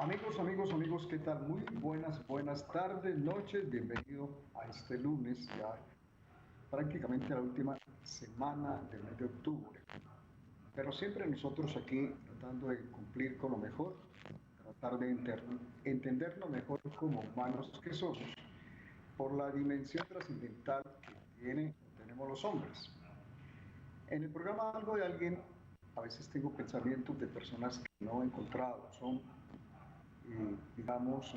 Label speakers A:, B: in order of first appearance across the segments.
A: Amigos, ¿qué tal? Muy buenas tardes, noches. Bienvenido a este lunes, ya prácticamente la última semana del mes de octubre. Pero siempre nosotros aquí tratando de cumplir con lo mejor, tratar de entenderlo mejor como humanos que somos, por la dimensión trascendental que tenemos los hombres. En el programa Algo de Alguien, a veces tengo pensamientos de personas que no he encontrado, son digamos,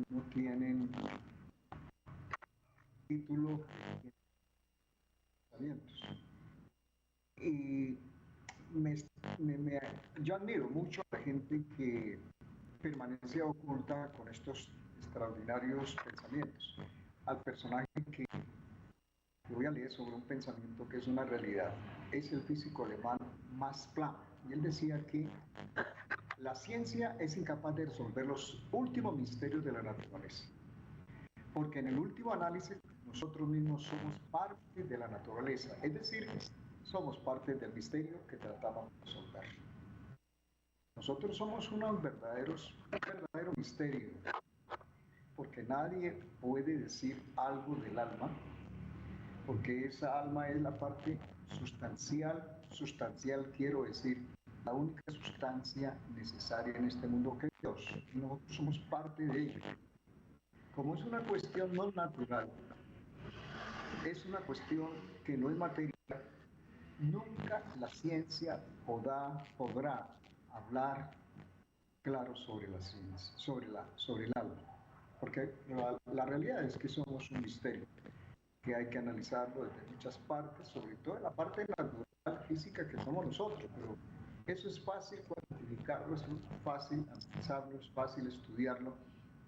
A: no tienen título de pensamientos. Y me, yo admiro mucho a la gente que permanece oculta con estos extraordinarios pensamientos. Al personaje que voy a leer sobre un pensamiento que es una realidad es el físico alemán Max Planck. Y él decía que la ciencia es incapaz de resolver los últimos misterios de la naturaleza. Porque en el último análisis nosotros mismos somos parte de la naturaleza, es decir, somos parte del misterio que tratamos de resolver. Nosotros somos un verdadero misterio, porque nadie puede decir algo del alma, porque esa alma es la parte sustancial quiero decir, la única sustancia necesaria en este mundo que es Dios. Nosotros somos parte de ella. Como es una cuestión no natural, es una cuestión que no es material, nunca la ciencia podrá hablar claro sobre la ciencia, sobre el alma. Porque la realidad es que somos un misterio, que hay que analizarlo desde muchas partes, sobre todo en la parte natural, física que somos nosotros, pero eso es fácil cuantificarlo, es fácil analizarlo, es fácil estudiarlo,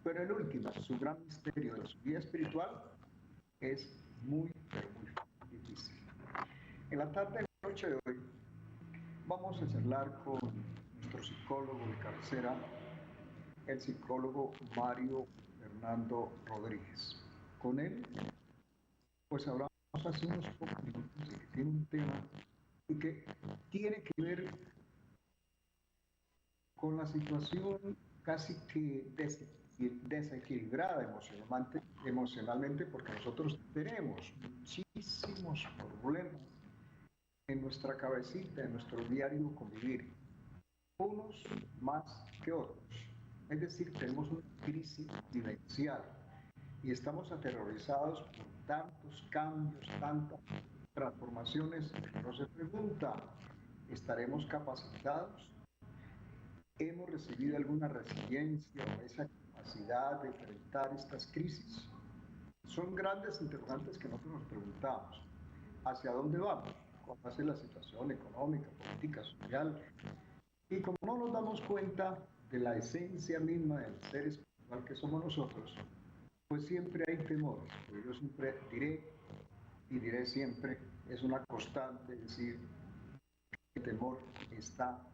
A: pero en última, su gran misterio de su vida espiritual es pero muy difícil. En la tarde y noche de hoy vamos a charlar con nuestro psicólogo de cabecera, el psicólogo Mario Fernando Rodríguez. Con él, pues hablamos hace unos pocos minutos de que tiene un tema y que tiene que ver con la situación casi que desequilibrada emocionalmente, porque nosotros tenemos muchísimos problemas en nuestra cabecita, en nuestro diario convivir, unos más que otros. Es decir, tenemos una crisis vivencial y estamos aterrorizados por tantos cambios, tantas transformaciones. Uno se pregunta, ¿estaremos capacitados? ¿Hemos recibido alguna resiliencia o esa capacidad de enfrentar estas crisis? Son grandes interrogantes que nosotros nos preguntamos. ¿Hacia dónde vamos? ¿Cuál va a ser la situación económica, política, social? Y como no nos damos cuenta de la esencia misma del ser espiritual que somos nosotros, pues siempre hay temores. Pero yo siempre diré y diré siempre, es una constante decir que el temor está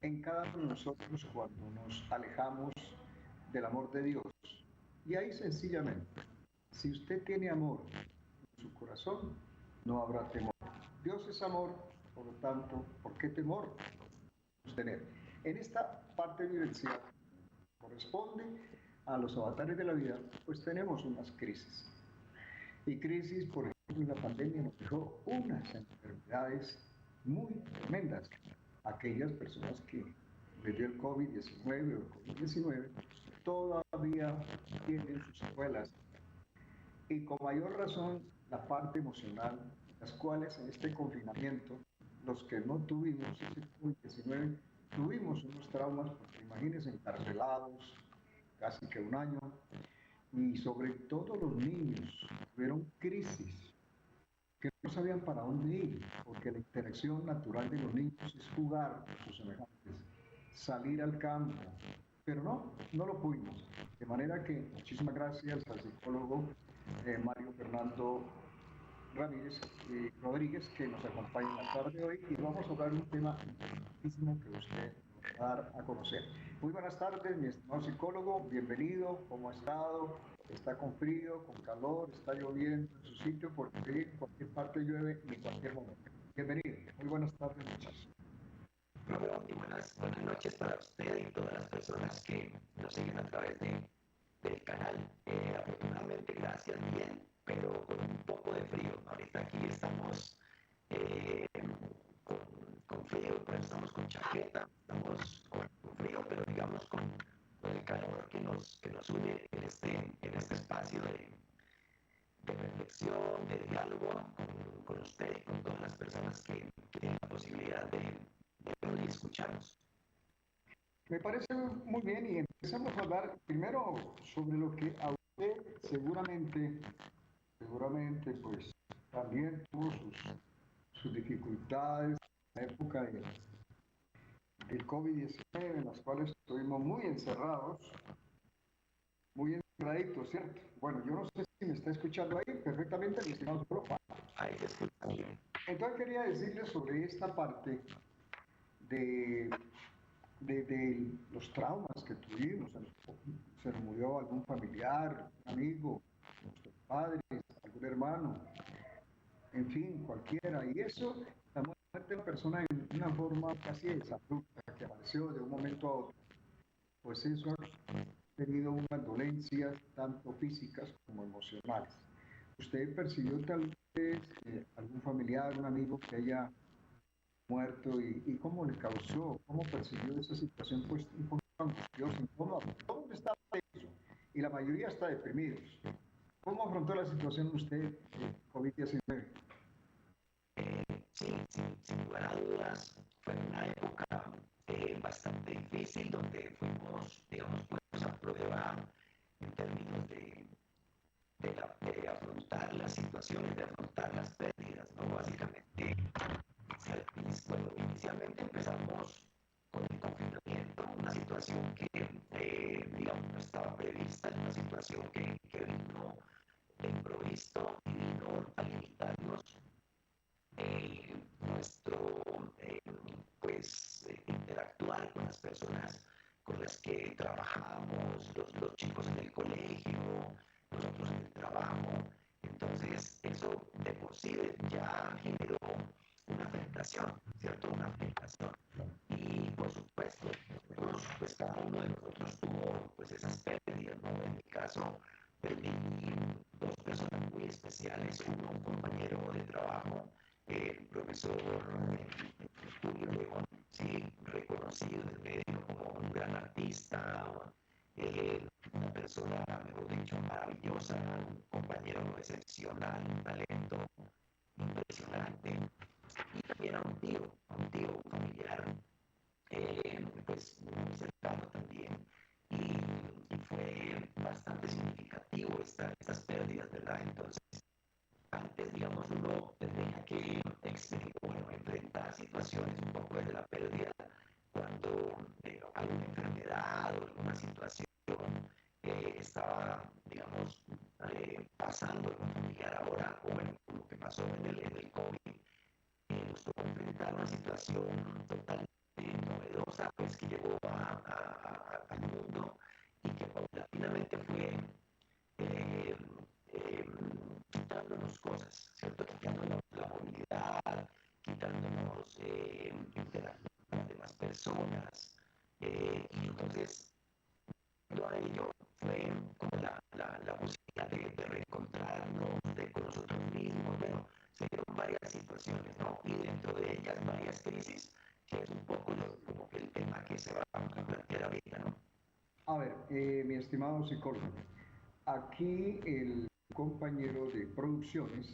A: en cada uno de nosotros cuando nos alejamos del amor de Dios. Y ahí sencillamente, si usted tiene amor en su corazón, no habrá temor. Dios es amor, por lo tanto, ¿por qué temor tener? En esta parte vivencial corresponde a los avatares de la vida, pues tenemos unas crisis. Y crisis, por ejemplo, en la pandemia nos dejó unas enfermedades muy tremendas. Aquellas personas que les dio el COVID-19 o el COVID-19 todavía tienen sus secuelas. Y con mayor razón la parte emocional, las cuales en este confinamiento, los que no tuvimos ese COVID-19, tuvimos unos traumas, porque imagínense, encarcelados casi que un año, y sobre todo los niños tuvieron crisis que no sabían para dónde ir, porque la interacción natural de los niños es jugar con sus semejantes, salir al campo, pero no lo pudimos. De manera que muchísimas gracias al psicólogo Mario Fernando Rodríguez, que nos acompaña en la tarde de hoy, y vamos a hablar de un tema importantísimo que usted nos va a dar a conocer. Muy buenas tardes, mi estimado psicólogo, bienvenido, ¿cómo ha estado? ¿Está con frío, con calor, está lloviendo en su sitio? Porque en cualquier parte llueve y en cualquier momento. Bienvenido, muy buenas tardes, muchachos.
B: Romeo, y buenas noches para usted y todas las personas que nos siguen a través del canal. Afortunadamente, gracias, bien, pero con un poco de frío. Ahorita aquí estamos eh, con, con frío, pero estamos con chaqueta, estamos con frío, pero digamos con el calor que nos une en este espacio de reflexión, de diálogo con usted y con todas las personas que tienen la posibilidad de vernos y escucharnos.
A: Me parece muy bien y empezamos a hablar primero sobre lo que a usted seguramente, pues también tuvo sus dificultades en la época del COVID-19, en las cuales estuvimos muy encerraditos, ¿cierto? Bueno, yo no sé si me está escuchando ahí perfectamente, mi estimado Rafa.
B: Ahí se escucha bien.
A: Entonces quería decirle sobre esta parte de, de los traumas que tuvimos. Se nos murió algún familiar, un amigo, nuestros padres, algún hermano, en fin, cualquiera. Y eso, la muerte de una persona en una forma casi desabrupta, que apareció de un momento a otro, pues eso ha tenido unas dolencias tanto físicas como emocionales. ¿Usted percibió tal vez algún familiar, un amigo que haya muerto y cómo le causó, cómo percibió esa situación, pues un poco angustiosa, incómoda? Todo el mundo está tenso y la mayoría está deprimidos. ¿Cómo afrontó la situación usted, COVID-19?
B: Sí, sin lugar a dudas, fue una época bastante difícil donde fuimos, digamos, puestos a prueba en términos de afrontar las situaciones, de afrontar las pérdidas, ¿no? Básicamente, bueno, inicialmente empezamos con el confinamiento, una situación que, digamos, no estaba prevista, una situación que vino de improviso y vino a limitarnos nuestro interactuar con las personas con las que trabajamos, los chicos en el colegio, nosotros en el trabajo. Entonces, eso de por sí ya generó una afectación, ¿cierto? Una afectación. Y por supuesto, nosotros, pues cada uno de nosotros tuvo pues esas pérdidas, ¿no? En mi caso, perdí dos personas muy especiales, uno, un compañero de trabajo, el profesor Julio León, sí, reconocido en el medio como un gran artista, una persona, mejor dicho, maravillosa, un compañero excepcional, un talento impresionante, y también a un tío familiar, pues muy cercano también, y fue bastante significativo estas pérdidas, ¿verdad? Entonces, antes, digamos, uno tenía que bueno, enfrentar situaciones un poco desde la pérdida cuando alguna enfermedad o alguna situación estaba, digamos, pasando en un familiar ahora, o bueno, lo que pasó en el COVID, nos tocó enfrentar una situación totalmente novedosa, pues que llegó al mundo y que paulatinamente fue eh, eh, quitándonos cosas, ¿cierto? Quitándonos la movilidad, quitándonos interacción con las demás personas. Y entonces, lo a ello fue como la posibilidad de reencontrarnos, de con nosotros mismos. Bueno, se dieron varias situaciones, ¿no? Y dentro de ellas varias crisis, que es un poco como que el tema que se va a plantear ahorita, ¿no?
A: A ver, mi estimado psicólogo, aquí el compañero de producciones,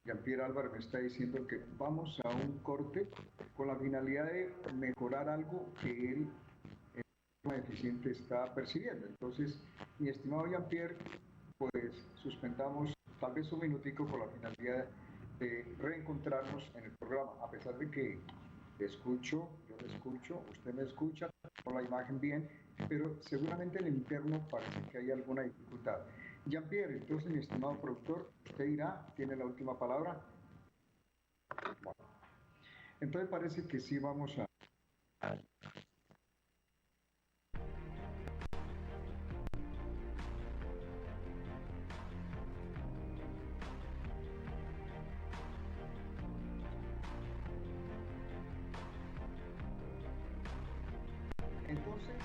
A: Jean-Pierre Álvarez, me está diciendo que vamos a un corte con la finalidad de mejorar algo que él eficiente está percibiendo. Entonces, mi estimado Jean-Pierre, pues suspendamos tal vez un minutico con la finalidad de reencontrarnos en el programa, a pesar de que le escucho, yo le escucho, usted me escucha, con la imagen bien, pero seguramente en el interno parece que hay alguna dificultad. Jean-Pierre, entonces, mi estimado productor, usted dirá, tiene la última palabra. Bueno, entonces parece que sí vamos a Entonces,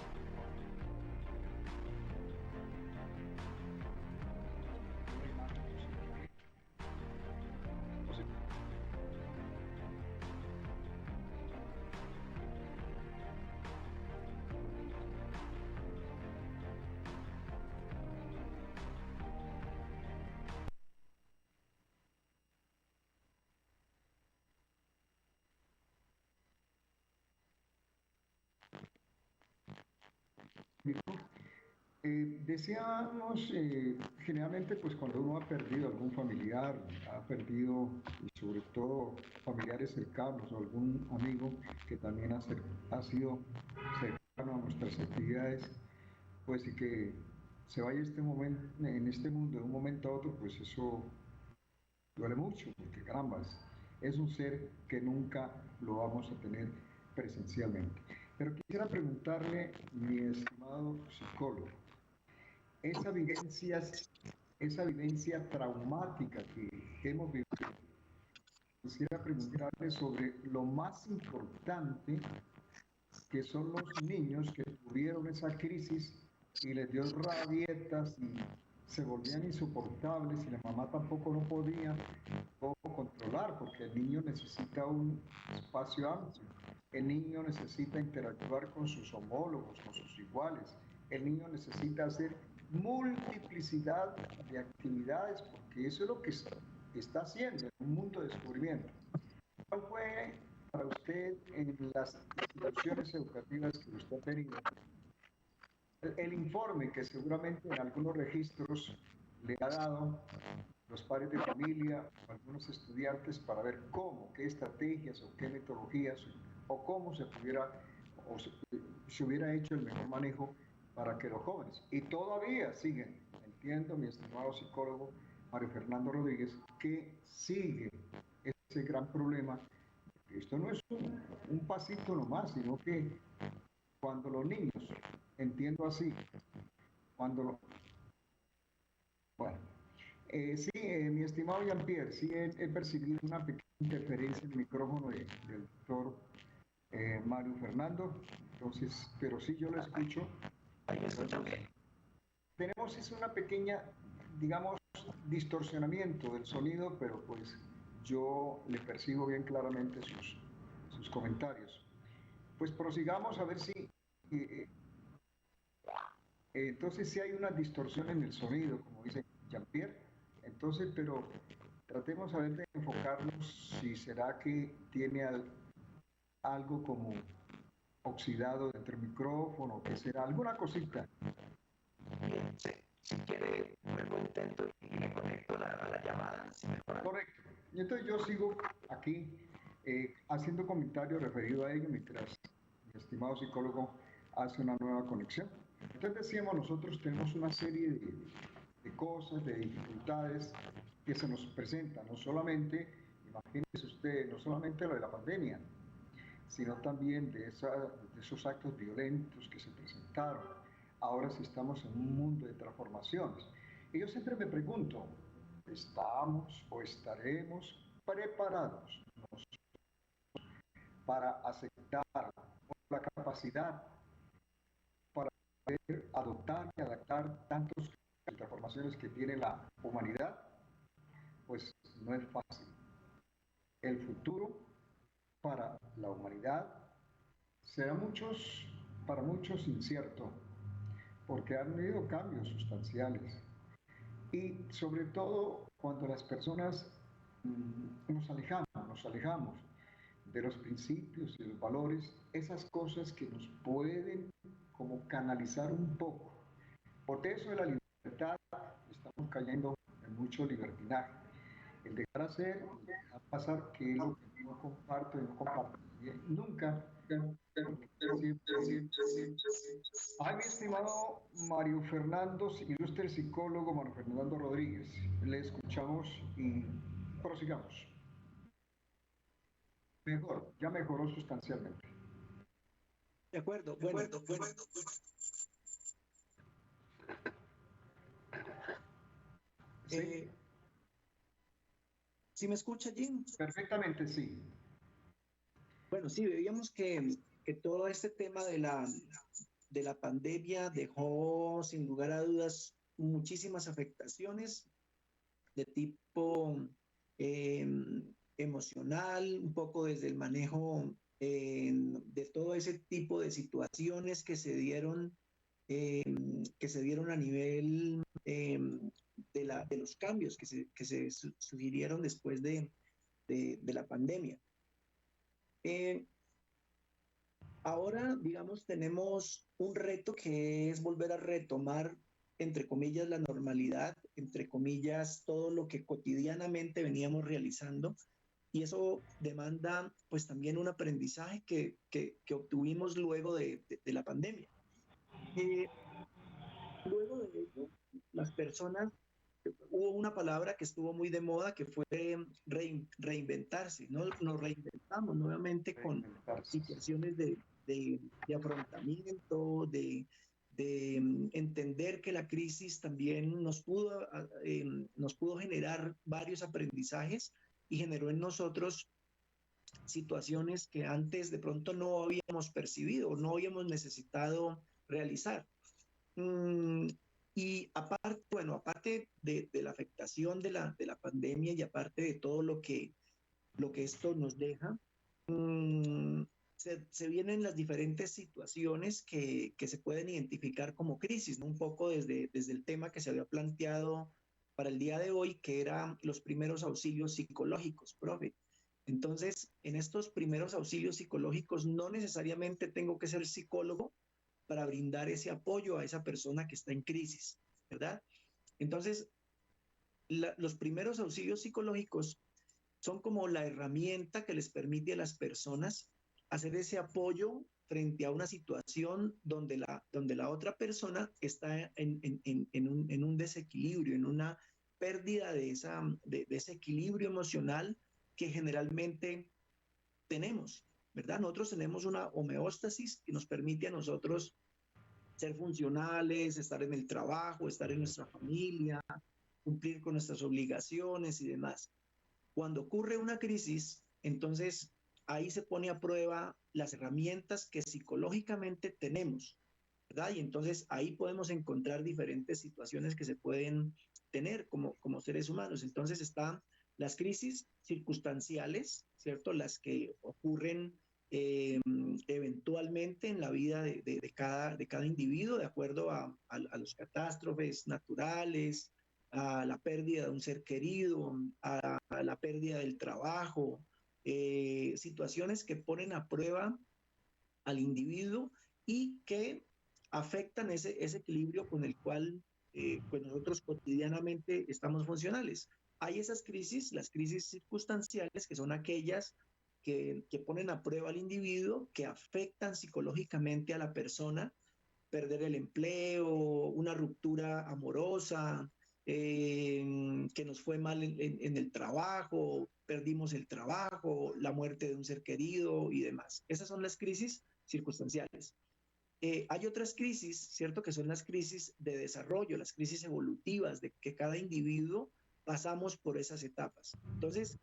A: decíamos, generalmente pues cuando uno ha perdido algún familiar, ha perdido, y sobre todo familiares cercanos o algún amigo que también ha sido cercano a nuestras actividades, pues y que se vaya este momento, en este mundo de un momento a otro, pues eso duele mucho, porque caramba, es un ser que nunca lo vamos a tener presencialmente. Pero quisiera preguntarle, mi estimado psicólogo, esa vivencia, esa vivencia traumática que hemos vivido, quisiera preguntarle sobre lo más importante que son los niños que tuvieron esa crisis y les dio rabietas y se volvían insoportables y la mamá tampoco no podía controlar porque el niño necesita un espacio amplio, el niño necesita interactuar con sus homólogos, con sus iguales, el niño necesita hacer multiplicidad de actividades porque eso es lo que está haciendo en un mundo de descubrimiento. ¿Cuál fue para usted en las instituciones educativas que usted ha tenido el informe que seguramente en algunos registros le ha dado los padres de familia o algunos estudiantes para ver cómo, qué estrategias o qué metodologías o cómo se pudiera o se hubiera hecho el mejor manejo para que los jóvenes, y todavía siguen, entiendo mi estimado psicólogo Mario Fernando Rodríguez, que sigue ese gran problema. Esto no es un pasito nomás, sino que cuando los niños, entiendo así, cuando, bueno, sí, mi estimado Jean-Pierre, sí he percibido una pequeña interferencia en el micrófono del doctor Mario Fernando, entonces, pero sí yo lo escucho.
B: Ahí me escuchan bien.
A: Tenemos es una pequeña, digamos, distorsionamiento del sonido, pero pues yo le percibo bien claramente sus comentarios. Pues prosigamos a ver si entonces sí hay una distorsión en el sonido, como dice Jean-Pierre. Entonces, pero tratemos a ver de enfocarnos si será que tiene algo como oxidado dentro del micrófono, que será alguna cosita.
B: Bien, si quiere, vuelvo intento y le conecto a la llamada. Si mejora.
A: Correcto. Y entonces yo sigo aquí haciendo comentarios referidos a ello mientras mi estimado psicólogo hace una nueva conexión. Entonces decíamos, nosotros tenemos una serie de cosas, de dificultades que se nos presentan, no solamente, imagínese usted, no solamente lo de la pandemia, sino también de esos actos violentos que se presentaron. Ahora sí estamos en un mundo de transformaciones. Y yo siempre me pregunto, ¿estamos o estaremos preparados para aceptar la capacidad para poder adoptar y adaptar tantas transformaciones que tiene la humanidad? Pues no es fácil. El futuro para la humanidad será para muchos incierto, porque han habido cambios sustanciales. Y sobre todo cuando las personas nos alejamos de los principios y los valores, esas cosas que nos pueden como canalizar un poco. Por eso de la libertad estamos cayendo en mucho libertinaje. El dejar hacer, dejar pasar, que es lo que no comparto y no comparto. Nunca. Ay, mi estimado Mario Fernando, ilustre psicólogo Mario Fernando Rodríguez, le escuchamos y prosigamos. Mejor, ya mejoró sustancialmente.
C: De acuerdo, bueno.
A: ¿Sí?
C: ¿Sí me escucha, Jim?
A: Perfectamente, sí.
C: Bueno, sí, veíamos que todo este tema de de la pandemia dejó sin lugar a dudas muchísimas afectaciones de tipo eh, emocional, un poco desde el manejo de todo ese tipo de situaciones eh, que se dieron a nivel de los cambios que se sugirieron después de la pandemia. Ahora, digamos, tenemos un reto que es volver a retomar, entre comillas, la normalidad, entre comillas, todo lo que cotidianamente veníamos realizando. Y eso demanda, pues, también un aprendizaje que obtuvimos luego de la pandemia. Luego de ello, las personas, hubo una palabra que estuvo muy de moda que fue reinventarse, ¿no? Nos reinventamos nuevamente con situaciones de afrontamiento, de entender que la crisis también nos pudo generar varios aprendizajes y generó en nosotros situaciones que antes de pronto no habíamos percibido, no habíamos necesitado realizar. Y aparte, bueno, aparte de la afectación de la pandemia y aparte de todo lo que esto nos deja, se vienen las diferentes situaciones que se pueden identificar como crisis, ¿no? Un poco desde el tema que se había planteado para el día de hoy, que eran los primeros auxilios psicológicos, profe. Entonces, en estos primeros auxilios psicológicos no necesariamente tengo que ser psicólogo para brindar ese apoyo a esa persona que está en crisis, ¿verdad? Entonces, los primeros auxilios psicológicos son como la herramienta que les permite a las personas hacer ese apoyo frente a una situación donde la otra persona está en un desequilibrio, en una pérdida de ese equilibrio emocional que generalmente tenemos, ¿verdad? Nosotros tenemos una homeostasis que nos permite a nosotros ser funcionales, estar en el trabajo, estar en nuestra familia, cumplir con nuestras obligaciones y demás. Cuando ocurre una crisis, entonces ahí se pone a prueba las herramientas que psicológicamente tenemos, ¿verdad? Y entonces ahí podemos encontrar diferentes situaciones que se pueden tener como seres humanos. Entonces están las crisis circunstanciales, ¿cierto? Las que ocurren eventualmente en la vida de cada individuo, de acuerdo a los catástrofes naturales, a la pérdida de un ser querido, a la pérdida del trabajo, situaciones que ponen a prueba al individuo y que afectan ese equilibrio con el cual pues nosotros cotidianamente estamos funcionales. Hay esas crisis, las crisis circunstanciales, que son aquellas que ponen a prueba al individuo, que afectan psicológicamente a la persona, perder el empleo, una ruptura amorosa, que nos fue mal en el trabajo, perdimos el trabajo, la muerte de un ser querido y demás. Esas son las crisis circunstanciales. Hay otras crisis, ¿cierto? Que son las crisis de desarrollo, las crisis evolutivas, de que cada individuo pasamos por esas etapas. Entonces,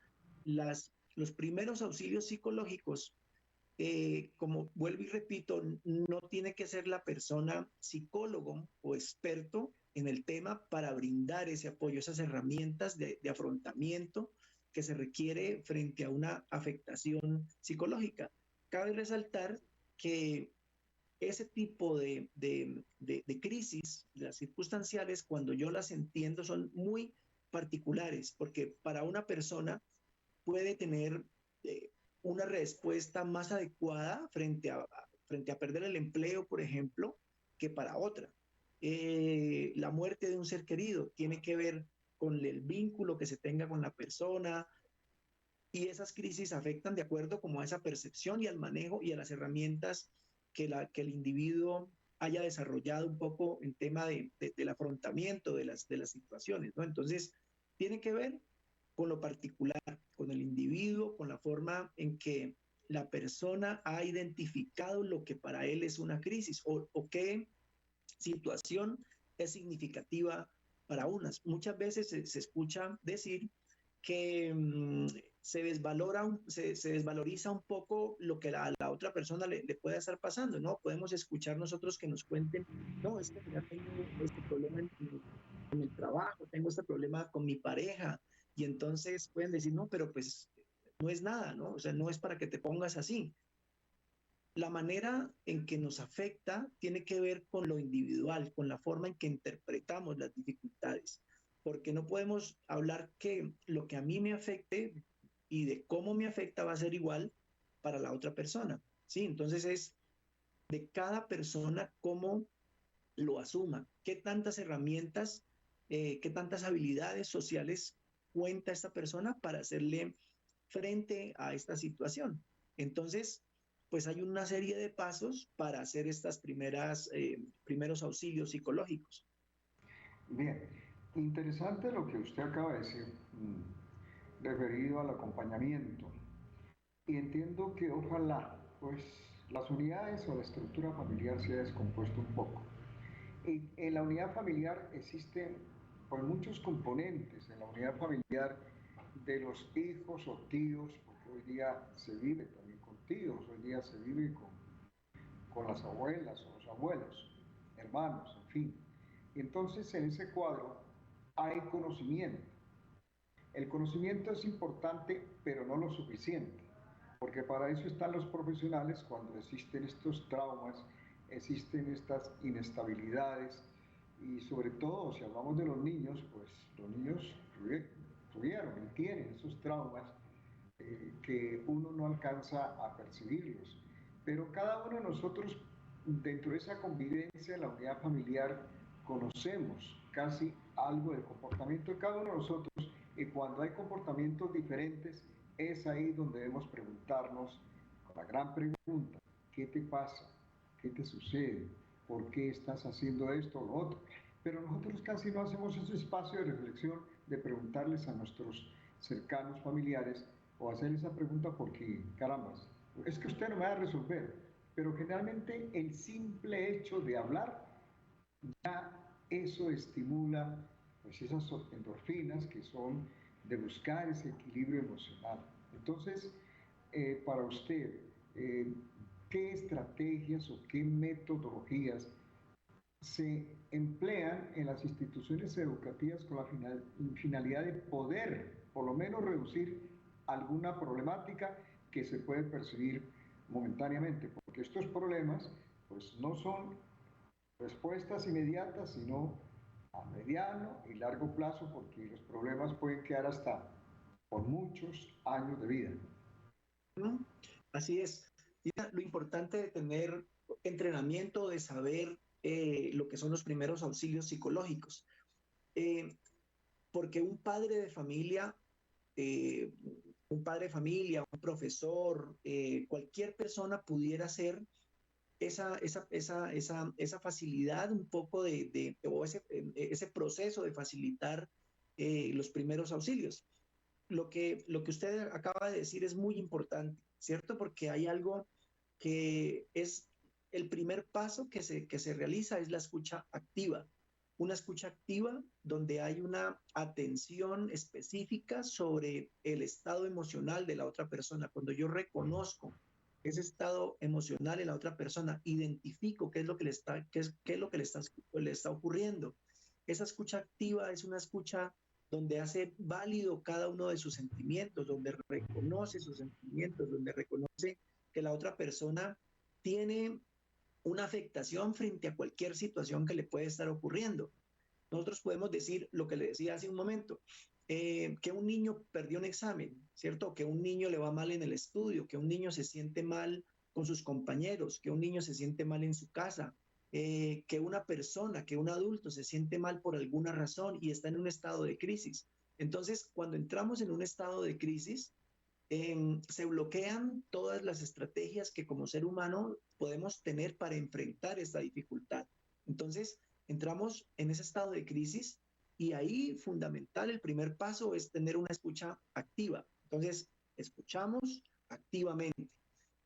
C: los primeros auxilios psicológicos, como vuelvo y repito, no tiene que ser la persona psicólogo o experto en el tema para brindar ese apoyo, esas herramientas de afrontamiento que se requiere frente a una afectación psicológica. Cabe resaltar que ese tipo de crisis, las circunstanciales, cuando yo las entiendo, son muy particulares, porque para una persona puede tener una respuesta más adecuada frente a perder el empleo, por ejemplo, que para otra. La muerte de un ser querido tiene que ver con el vínculo que se tenga con la persona, y esas crisis afectan de acuerdo como a esa percepción y al manejo y a las herramientas que el individuo haya desarrollado un poco en tema del afrontamiento de las situaciones, ¿no? Entonces, tiene que ver con lo particular, con el individuo, con la forma en que la persona ha identificado lo que para él es una crisis o qué situación es significativa para unas. Muchas veces se escucha decir que se desvaloriza un poco lo que a la otra persona le puede estar pasando, ¿no? Podemos escuchar nosotros que nos cuenten, no, es que ya tengo este problema en el trabajo, tengo este problema con mi pareja, y entonces pueden decir, no, pero pues no es nada, ¿no? O sea, no es para que te pongas así. La manera en que nos afecta tiene que ver con lo individual, con la forma en que interpretamos las dificultades, porque no podemos hablar que lo que a mí me afecte y de cómo me afecta va a ser igual para la otra persona, ¿sí? Entonces es de cada persona cómo lo asuma, qué tantas herramientas, qué tantas habilidades sociales cuenta esta persona para hacerle frente a esta situación. Entonces, pues hay una serie de pasos para hacer estas primeros auxilios psicológicos.
A: Bien, interesante lo que usted acaba de decir, referido al acompañamiento. Y entiendo que ojalá, pues, las unidades o la estructura familiar se haya descompuesto un poco. Y en la unidad familiar existen pues, muchos componentes. En la unidad familiar de los hijos o tíos, porque hoy día se vive también con tíos, hoy día se vive con las abuelas o los abuelos, hermanos, en fin. Entonces, en ese cuadro hay conocimiento. El conocimiento es importante, pero no lo suficiente, porque para eso están los profesionales cuando existen estos traumas, existen estas inestabilidades y sobre todo si hablamos de los niños, pues los niños tuvieron y tienen esos traumas que uno no alcanza a percibirlos. Pero cada uno de nosotros, dentro de esa convivencia en la unidad familiar, conocemos casi algo del comportamiento de cada uno de nosotros y cuando hay comportamientos diferentes, es ahí donde debemos preguntarnos con la gran pregunta, ¿qué te pasa? ¿Qué te sucede? ¿Por qué estás haciendo esto o lo otro? Pero nosotros casi no hacemos ese espacio de reflexión de preguntarles a nuestros cercanos familiares o hacer esa pregunta porque, caramba, es que usted no me va a resolver. Pero generalmente el simple hecho de hablar, ya eso estimula pues, esas endorfinas que son de buscar ese equilibrio emocional. Entonces, para usted, ¿qué estrategias o qué metodologías se emplean en las instituciones educativas con la finalidad de poder, por lo menos, reducir alguna problemática que se puede percibir momentáneamente? Porque estos problemas, pues, no son respuestas inmediatas, sino a mediano y largo plazo, porque los problemas pueden quedar hasta por muchos años de vida.
C: Así es. Y lo importante de tener entrenamiento, de saber lo que son los primeros auxilios psicológicos. Porque eh, un padre de familia, un profesor, cualquier persona pudiera ser esa facilidad un poco o ese proceso de facilitar los primeros auxilios. Lo que usted acaba de decir es muy importante, ¿cierto? Porque hay algo que es el primer paso que se realiza, es la escucha activa. Una escucha activa donde hay una atención específica sobre el estado emocional de la otra persona. Cuando yo reconozco ese estado emocional en la otra persona, identifico qué es lo que le está ocurriendo. Esa escucha activa es una escucha donde hace válido cada uno de sus sentimientos, donde reconoce sus sentimientos, donde reconoce que la otra persona tiene una afectación frente a cualquier situación que le puede estar ocurriendo. Nosotros podemos decir lo que le decía hace un momento, que un niño perdió un examen, ¿cierto? Que un niño le va mal en el estudio, que un niño se siente mal con sus compañeros, que un niño se siente mal en su casa, que una persona, que un adulto se siente mal por alguna razón y está en un estado de crisis. Entonces, cuando entramos en un estado de crisis, se bloquean todas las estrategias que como ser humano podemos tener para enfrentar esta dificultad. Entonces, entramos en ese estado de crisis y ahí fundamental, el primer paso es tener una escucha activa. Entonces, escuchamos activamente,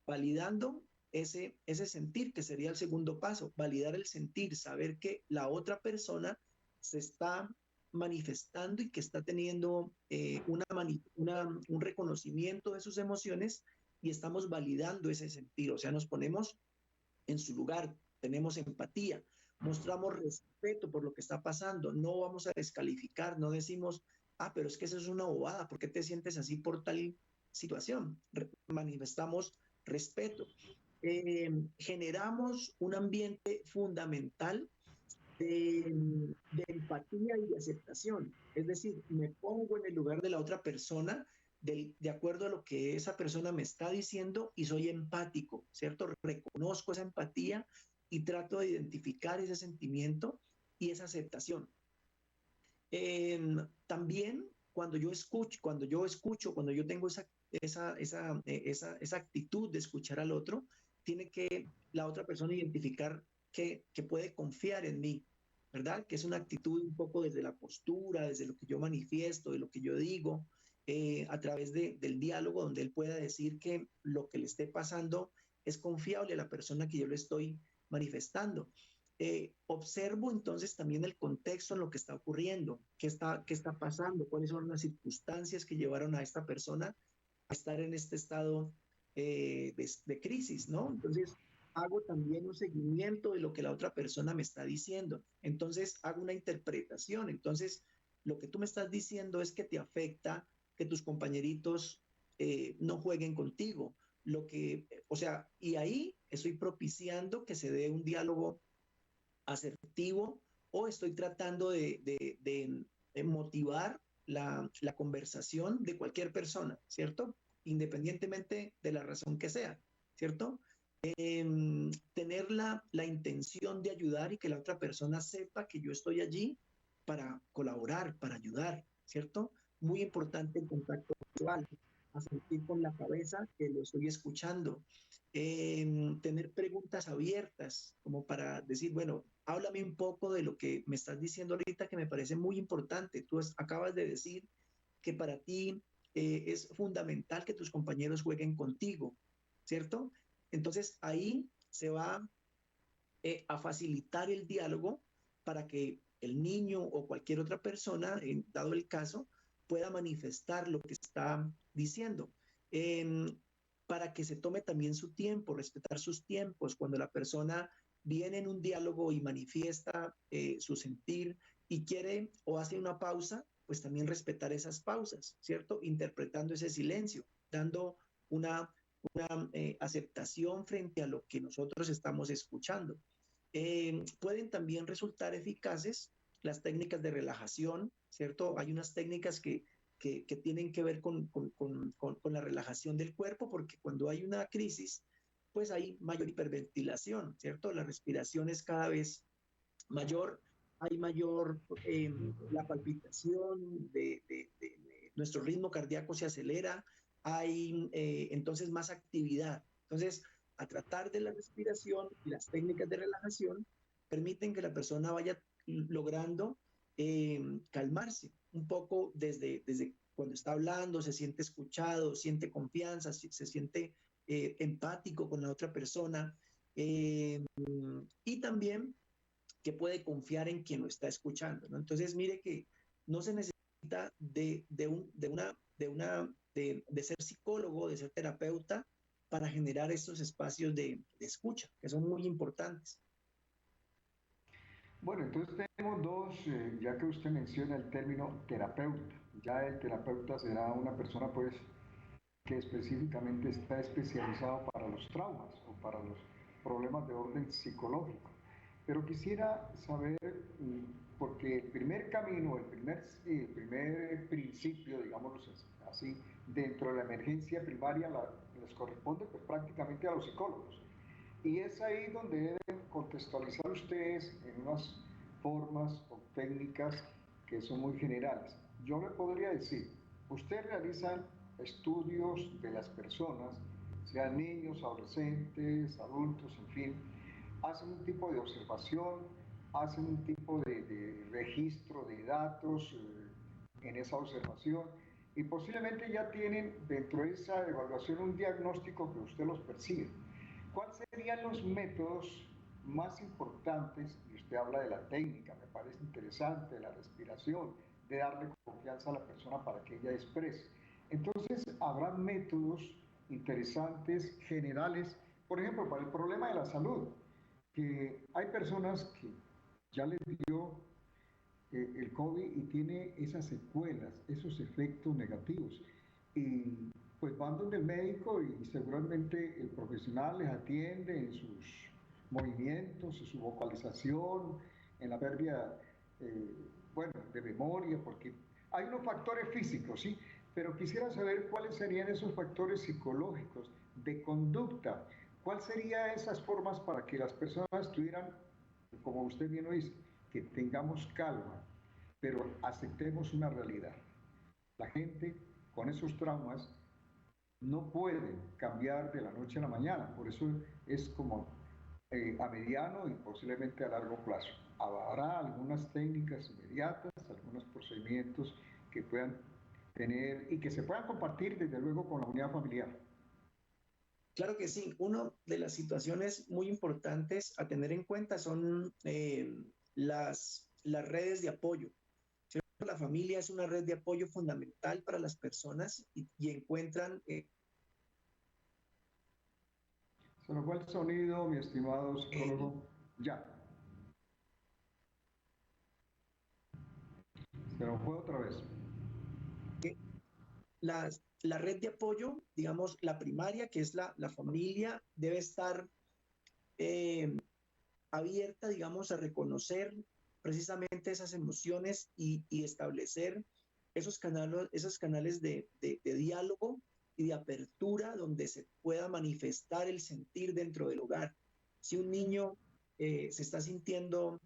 C: validando ese sentir, que sería el segundo paso, validar el sentir, saber que la otra persona se está manifestando y que está teniendo un reconocimiento de sus emociones y estamos validando ese sentir, o sea, nos ponemos en su lugar, tenemos empatía, mostramos respeto por lo que está pasando, no vamos a descalificar, no decimos, pero es que eso es una bobada, ¿por qué te sientes así por tal situación? Manifestamos respeto. Generamos un ambiente fundamental de empatía y de aceptación. Es decir, me pongo en el lugar de la otra persona de acuerdo a lo que esa persona me está diciendo y soy empático, ¿cierto? Reconozco esa empatía y trato de identificar ese sentimiento y esa aceptación. También cuando yo escucho, cuando yo tengo esa actitud de escuchar al otro, tiene que la otra persona identificar que puede confiar en mí, ¿verdad? Que es una actitud un poco desde la postura, desde lo que yo manifiesto, de lo que yo digo, a través del diálogo, donde él pueda decir que lo que le esté pasando es confiable a la persona que yo le estoy manifestando. Observo entonces también el contexto en lo que está ocurriendo, qué está pasando, cuáles son las circunstancias que llevaron a esta persona a estar en este estado de crisis, ¿no? Entonces, hago también un seguimiento de lo que la otra persona me está diciendo. Entonces, hago una interpretación. Entonces, lo que tú me estás diciendo es que te afecta que tus compañeritos no jueguen contigo. O sea, y ahí estoy propiciando que se dé un diálogo asertivo o estoy tratando de motivar la conversación de cualquier persona, ¿cierto? Independientemente de la razón que sea, ¿cierto? Tener la intención de ayudar y que la otra persona sepa que yo estoy allí para colaborar, para ayudar, ¿cierto? Muy importante el contacto visual, a sentir con la cabeza que lo estoy escuchando. Tener preguntas abiertas, como para decir, bueno, háblame un poco de lo que me estás diciendo ahorita, que me parece muy importante. Tú acabas de decir que para ti es fundamental que tus compañeros jueguen contigo, ¿cierto? Entonces ahí se va a facilitar el diálogo para que el niño o cualquier otra persona, dado el caso, pueda manifestar lo que está diciendo. Para que se tome también su tiempo, respetar sus tiempos. Cuando la persona viene en un diálogo y manifiesta su sentir y quiere o hace una pausa, pues también respetar esas pausas, ¿cierto? Interpretando ese silencio, dando una aceptación frente a lo que nosotros estamos escuchando. Pueden también resultar eficaces las técnicas de relajación, ¿cierto? Hay unas técnicas que tienen que ver con la relajación del cuerpo, porque cuando hay una crisis, pues hay mayor hiperventilación, ¿cierto? La respiración es cada vez mayor, hay mayor, la palpitación nuestro ritmo cardíaco se acelera, hay entonces más actividad. Entonces, a tratar de la respiración y las técnicas de relajación permiten que la persona vaya logrando calmarse un poco desde cuando está hablando, se siente escuchado, siente confianza, se siente empático con la otra persona y también que puede confiar en quien lo está escuchando, ¿no? Entonces, mire que no se necesita de ser psicólogo, de ser terapeuta, para generar estos espacios de escucha, que son muy importantes.
A: Bueno, entonces tenemos dos, ya que usted menciona el término terapeuta. Ya el terapeuta será una persona pues que específicamente está especializado para los traumas o para los problemas de orden psicológico. Pero quisiera saber, porque el primer camino, el primer principio, digámoslo así, dentro de la emergencia primaria les corresponde pues, prácticamente a los psicólogos. Y es ahí donde deben contextualizar ustedes en unas formas o técnicas que son muy generales. Yo le podría decir, ustedes realizan estudios de las personas, sean niños, adolescentes, adultos, en fin, hacen un tipo de observación, hacen un tipo de registro de datos en esa observación y posiblemente ya tienen dentro de esa evaluación un diagnóstico que usted los percibe. ¿Cuáles serían los métodos más importantes, y usted usted habla de la técnica, me parece interesante, de la respiración, de darle confianza a la persona para que ella exprese. Entonces, habrá métodos interesantes, generales, por ejemplo, para el problema de la salud, que hay personas que ya les dio el COVID y tiene esas secuelas, esos efectos negativos. Y pues van donde el médico y seguramente el profesional les atiende en sus movimientos, en su vocalización, en la pérdida, bueno, de memoria, porque hay unos factores físicos, ¿sí? Pero quisiera saber cuáles serían esos factores psicológicos, de conducta, cuáles serían esas formas para que las personas tuvieran, como usted bien lo dice, que tengamos calma, pero aceptemos una realidad. La gente con esos traumas no puede cambiar de la noche a la mañana, por eso es como a mediano y posiblemente a largo plazo. Habrá algunas técnicas inmediatas, algunos procedimientos que puedan tener y que se puedan compartir desde luego con la unidad familiar.
C: Claro que sí. Una de las situaciones muy importantes a tener en cuenta son las redes de apoyo. La familia es una red de apoyo fundamental para las personas y encuentran...
A: Se nos fue el sonido, mi estimado psicólogo. Ya. Se nos fue otra vez.
C: La red de apoyo, digamos, la primaria, que es la familia, debe estar abierta, digamos, a reconocer precisamente esas emociones y establecer esos canales de diálogo y de apertura donde se pueda manifestar el sentir dentro del hogar. Si un niño se está sintiendo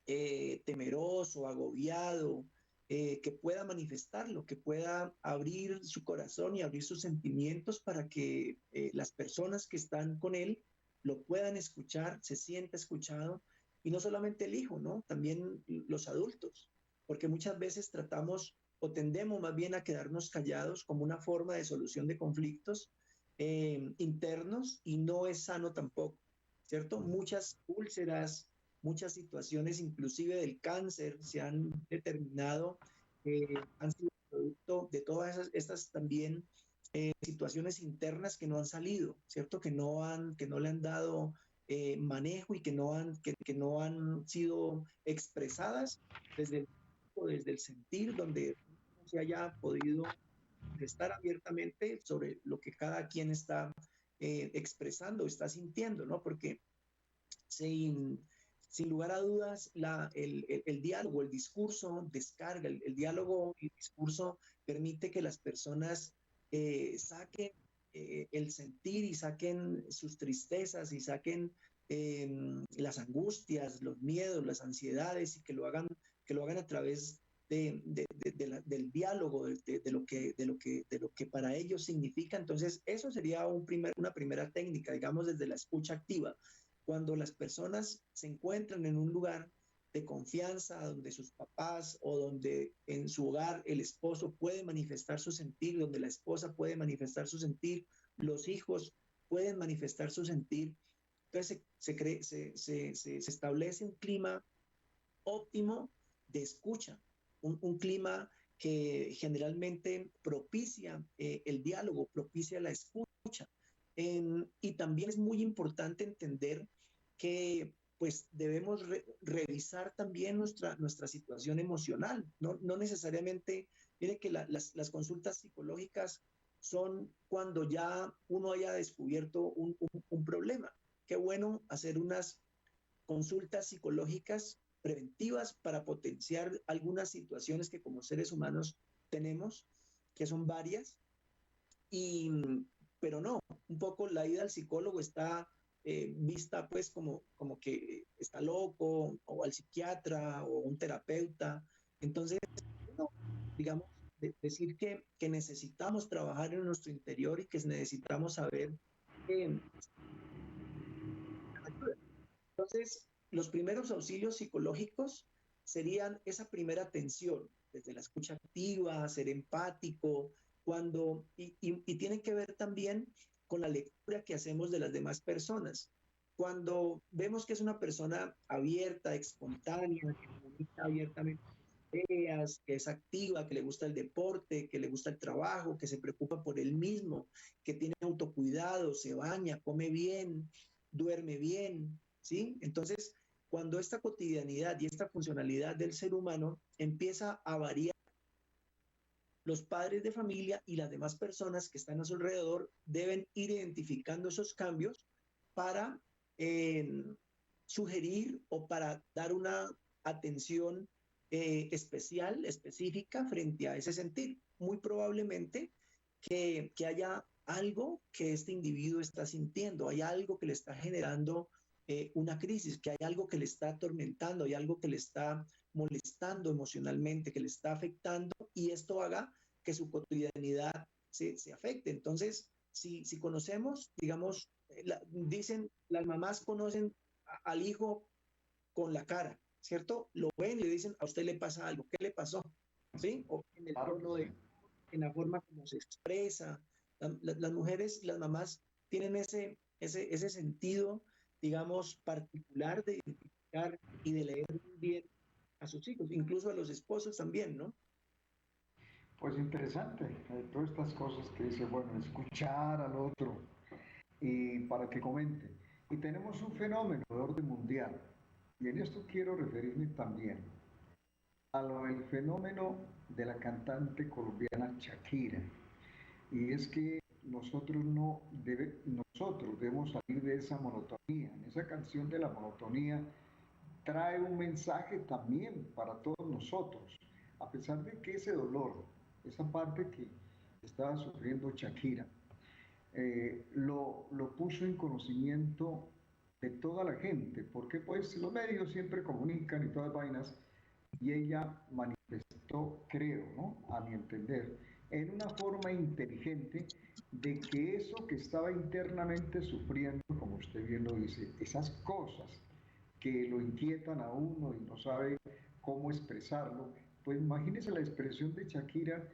C: temeroso, agobiado, que pueda manifestarlo, que pueda abrir su corazón y abrir sus sentimientos para que las personas que están con él lo puedan escuchar, se sienta escuchado, y no solamente el hijo, ¿no? También los adultos, porque muchas veces tratamos o tendemos más bien a quedarnos callados como una forma de solución de conflictos internos, y no es sano tampoco, ¿cierto? Muchas úlceras, muchas situaciones, inclusive del cáncer, se han determinado, han sido producto de todas estas también situaciones internas que no han salido, ¿cierto? Que no le han dado manejo y que no han sido expresadas desde el sentir, donde se haya podido estar abiertamente sobre lo que cada quien está expresando, está sintiendo, ¿no? Porque sin lugar a dudas, el diálogo, el discurso descarga, el diálogo y el discurso permite que las personas saquen el sentir y saquen sus tristezas y saquen las angustias, los miedos, las ansiedades, y que lo hagan a través del diálogo, de lo que para ellos significa. Entonces, eso sería una primera técnica, digamos, desde la escucha activa. Cuando las personas se encuentran en un lugar de confianza, donde sus papás o donde en su hogar el esposo puede manifestar su sentir, donde la esposa puede manifestar su sentir, los hijos pueden manifestar su sentir, entonces se establece un clima óptimo de escucha, un clima que generalmente propicia el diálogo, propicia la escucha. Y también es muy importante entender que pues debemos revisar también nuestra situación emocional. No necesariamente, mire que las consultas psicológicas son cuando ya uno haya descubierto un problema. Qué bueno hacer unas consultas psicológicas preventivas para potenciar algunas situaciones que como seres humanos tenemos, que son varias, pero no, un poco la ida al psicólogo está vista pues como que está loco, o al psiquiatra o un terapeuta. Entonces, no, digamos, decir que necesitamos trabajar en nuestro interior y que necesitamos saber ayuda. Entonces, los primeros auxilios psicológicos serían esa primera atención, desde la escucha activa, ser empático, y tiene que ver también con la lectura que hacemos de las demás personas. cuando vemos que es una persona abierta, espontánea, que comunica abiertamente ideas, que es activa, que le gusta el deporte, que le gusta el trabajo, que se preocupa por él mismo, que tiene autocuidado, se baña, come bien, duerme bien, ¿sí? Entonces, cuando esta cotidianidad y esta funcionalidad del ser humano empieza a variar, los padres de familia y las demás personas que están a su alrededor deben ir identificando esos cambios para eh, sugerir o para dar una atención especial, específica frente a ese sentir. Muy probablemente que haya algo que este individuo está sintiendo, hay algo que le está generando una crisis, que hay algo que le está atormentando, hay algo que le está molestando emocionalmente, que le está afectando y esto haga que su cotidianidad se afecte. Entonces, si conocemos, digamos, dicen, las mamás conocen al hijo con la cara, ¿cierto? Lo ven y le dicen, a usted le pasa algo, ¿qué le pasó? ¿Sí? O en el tono de, en la forma como se expresa. Las mujeres, las mamás tienen ese sentido, digamos, particular de identificar y de leer muy bien a sus hijos, incluso a los esposos también, ¿no?
A: Pues interesante, todas estas cosas que dice, bueno, escuchar al otro y para que comente. Y tenemos un fenómeno de orden mundial, y en esto quiero referirme también a lo del fenómeno de la cantante colombiana Shakira. Y es que nosotros debemos salir de esa monotonía. En esa canción de la monotonía trae un mensaje también para todos nosotros, a pesar de que ese dolor, esa parte que estaba sufriendo Shakira, lo puso en conocimiento de toda la gente, porque pues los medios siempre comunican y todas vainas, y ella manifestó, creo, ¿no? A mi entender, en una forma inteligente de que eso que estaba internamente sufriendo, como usted bien lo dice, esas cosas que lo inquietan a uno y no sabe cómo expresarlo, pues imagínese la expresión de Shakira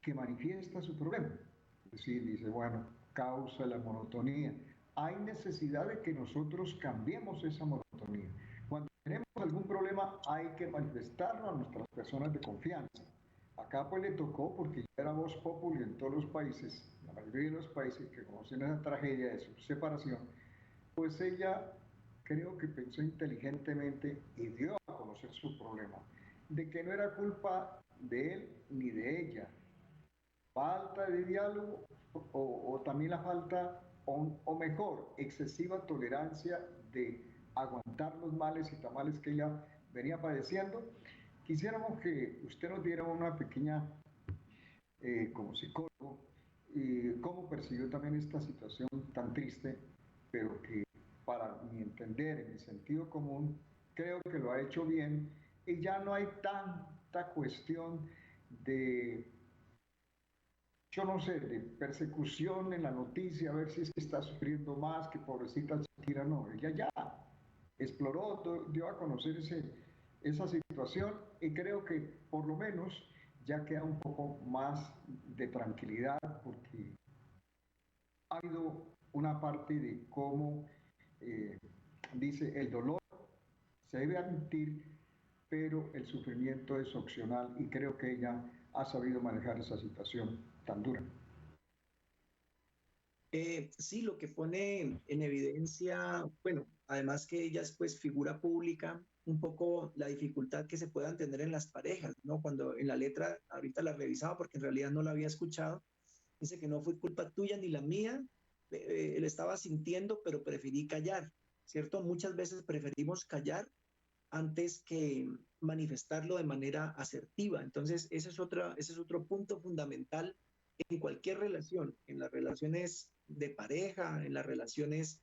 A: que manifiesta su problema. Es decir, dice, bueno, causa la monotonía. Hay necesidad de que nosotros cambiemos esa monotonía. Cuando tenemos algún problema hay que manifestarlo a nuestras personas de confianza. Acá pues le tocó porque ya era voz popular en todos los países, la mayoría de los países que conocen esa tragedia de su separación, pues ella creo que pensó inteligentemente y dio a conocer su problema, de que no era culpa de él ni de ella, falta de diálogo o también la falta, o mejor, excesiva tolerancia de aguantar los males y tamales que ella venía padeciendo. Quisiéramos que usted nos diera una pequeña, como psicólogo, cómo percibió también esta situación tan triste, pero que para mi entender, en mi sentido común, creo que lo ha hecho bien y ya no hay tanta cuestión de, yo no sé, de persecución en la noticia, a ver si es que está sufriendo más, que pobrecita Shakira, no, ella ya exploró, dio a conocer esa situación y creo que por lo menos ya queda un poco más de tranquilidad porque ha habido una parte de cómo, eh, dice, el dolor se debe admitir, pero el sufrimiento es opcional y creo que ella ha sabido manejar esa situación tan dura.
C: Sí, lo que pone en evidencia, bueno, además que ella es pues figura pública, un poco la dificultad que se puedan tener en las parejas, ¿no? Cuando en la letra, ahorita la revisaba porque en realidad no la había escuchado, dice que no fue culpa tuya ni la mía, él estaba sintiendo, pero preferí callar, ¿cierto? Muchas veces preferimos callar antes que manifestarlo de manera asertiva. Entonces, ese es otro punto fundamental en cualquier relación, en las relaciones de pareja, en las relaciones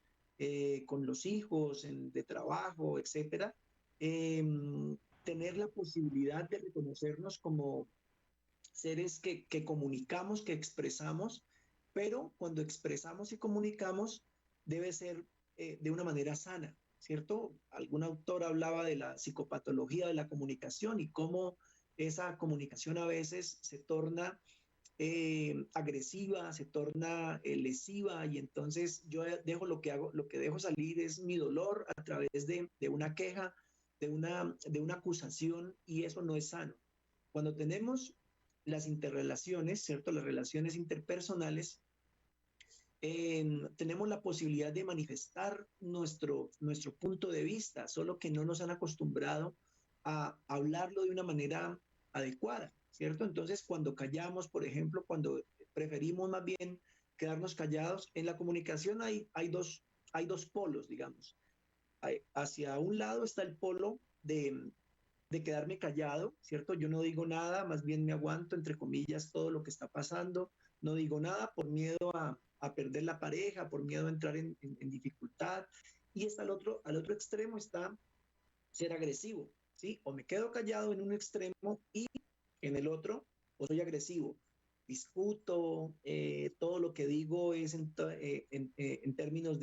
C: con los hijos, de trabajo, etcétera. Eh, Tener la posibilidad de reconocernos como seres que comunicamos, que expresamos, pero cuando expresamos y comunicamos debe ser de una manera sana, ¿cierto? Algún autor hablaba de la psicopatología de la comunicación y cómo esa comunicación a veces se torna agresiva, se torna lesiva, y entonces yo dejo lo que hago, lo que dejo salir es mi dolor a través de una queja, de una acusación, y eso no es sano. Cuando tenemos las interrelaciones, ¿cierto? Las relaciones interpersonales, tenemos la posibilidad de manifestar nuestro punto de vista, solo que no nos han acostumbrado a hablarlo de una manera adecuada, ¿cierto? Entonces, cuando callamos, por ejemplo, cuando preferimos más bien quedarnos callados, en la comunicación hay dos polos, digamos. Hacia un lado está el polo de quedarme callado, ¿cierto? Yo no digo nada, más bien me aguanto, entre comillas, todo lo que está pasando, no digo nada por miedo a perder la pareja, por miedo a entrar en dificultad. Y está al otro extremo está ser agresivo, ¿sí? O me quedo callado en un extremo y en el otro, o soy agresivo. Discuto, todo lo que digo es en términos